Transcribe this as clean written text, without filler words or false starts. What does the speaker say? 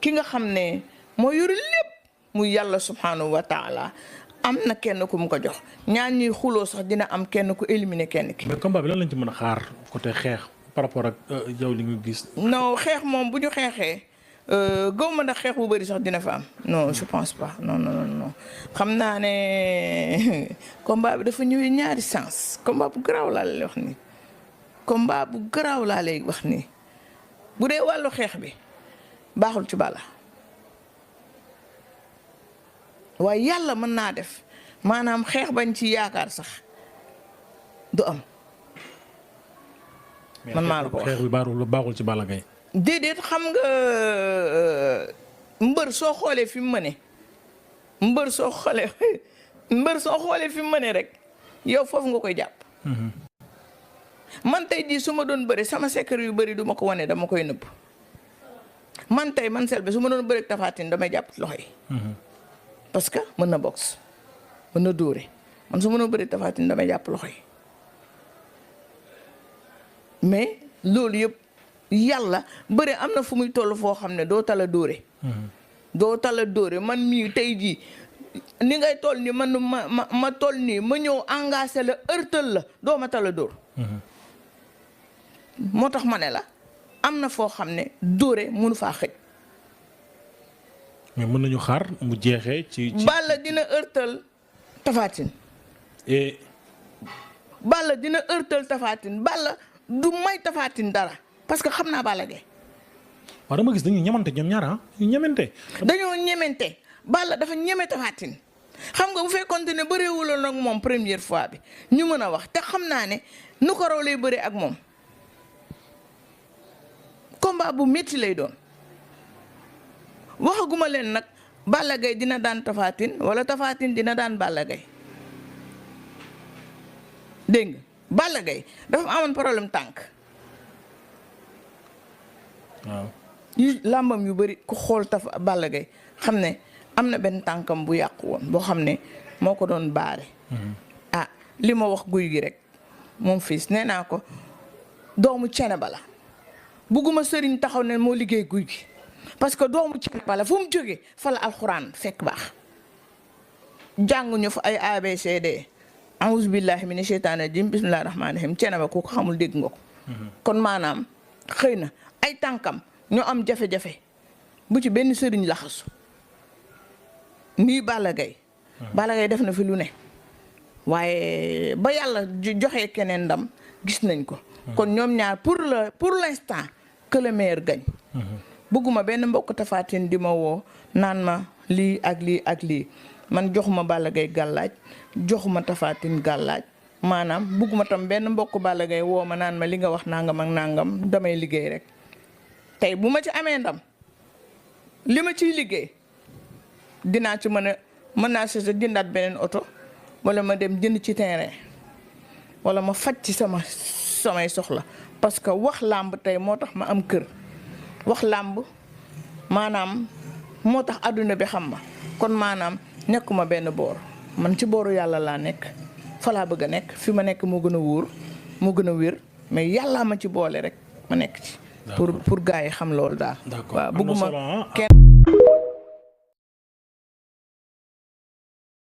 ki nga xam ne moo yore lépp muy yàlla subhanahu wa taala am na kenn ku mu ko jox ñaan ñuy xuloo sax dina am kenn ku éliminer kenn ki. mais combat bi lan lañ ci mën a xaar côté xeex par rapport ak yow li nga gis. non xeex moom bu ñu xeexee gaw ma ndax xeex bu bëri sax dina fa am non je pense pas non xam naa ne combat bi dafa ñëwee ñaari sens combat bu garaaw laa lay wax nii combat bu garaaw laa lay wax nii bu dee wàllu xeex bi baaxul ci Balla waaye yàlla mën naa def maanaam xeex bañ ci yaakaar sax du am. man maa la ko wax xeex bi baaxul ci Balla Gaye. déedéet xam nga mbër soo xoolee fi mu mëne mbër soo xoolee fi mu mëne rek yow foofu nga koy jàpp. man tey jii su ma doon bëri sama secret yu bëri du ma ko wane dama koy nëbb man tey man Selbé su ma doon bëri Tapha Tine damay jàpp loxo yi. parce que mën na boxe mën na dóore man su ma doon bëri Tapha Tine damay jàpp loxo yi mais loolu yëpp yàlla bëri am na fu muy toll foo xam ne doo tala dóore. doo tala dóore man mii tey jii ni ngay toll nii man ma toll nii ma ñëw engagé la ërtal la doo ma tala dóor. moo tax ma ne la am na foo xam ne dóore mënu faa xëj. mais mën nañu xaar mu jeexee ci. Balla dina ërtal Tapha Tine. Balla dina ërtal Tapha Tine Balla du may Tapha Tine dara parce que xam naa Balla Gaye. waaw dama gis dañuy ñemante ñoom ñaar ñu ñemente. dañoo ñemente Balla dafa ñeme Tapha Tine xam nga bu fekkoon ne bëreewuloon nag moom première fois bi ñu mën a wax te xam naa ne nu ko raw lay bëree ak moom combat bu métti lay doon. waxaguma leen nag Balla Gaye dina daan Tapha Tine wala Tapha Tine dina daan Balla Gaye dégg nga Balla Gaye dafa amoon problème tànk. waaw yu làmbam yu bëri ku xool Balla Gaye xam ne am na benn tànkam bu yàqu woon boo xam ne moo ko doon baare. ah li ma wax guy gi rek moom fils nee naa ko doomu cene bala bugguma sëriñ taxaw ne moo liggéey guy gi. parce que doomu ci bala fu mu jógee fa la alxuraan fekk baax jànguñu fa ay ABCD a'uzu billahi mina sheytaani rajim bismillahi rahmaani rahim cene ba ku ko xamul dégg nga ko. kon maanaam xëy na ay tànkam ñoo am jafe-jafe bu ci benn sëriñ laxasu nii Balla Gaye. Balla Gaye def na fi lu ne waaye ba yàlla joxe keneen ndam gis nañ ko. kon ñoom ñaar pour l'instant que le meilleur gagne. bëgguma benn mbokk Tapha Tine di ma woo naan ma lii ak lii ak lii man joxuma Balla Gaye gàllaaj joxuma Tapha Tine gàllaaj maanaam bëgguma tam benn mbokk Balla Gaye woo ma naan ma li nga wax nangam ak nangam damay liggéey rek tey bu ma ci amee ndam li ma ciy liggéey dinaa ci mën naa si jëndaat beneen oto wala ma dem jënd ci terrain wala ma faj ci samay soxla parce que wax làmb tey moo tax ma am kër. wax làmb maanaam moo tax àdduna bi xam ma kon maanaam nekkuma benn boor man ci booru yàlla laa nekk fa laa bëgg a nekk fi ma nekk moo gën a wóor moo gën a wér mais yàllaa ma ci boole rek ma nekk ci. pour gars yi xam loolu daal. d'accord waaw bëgguma kenn.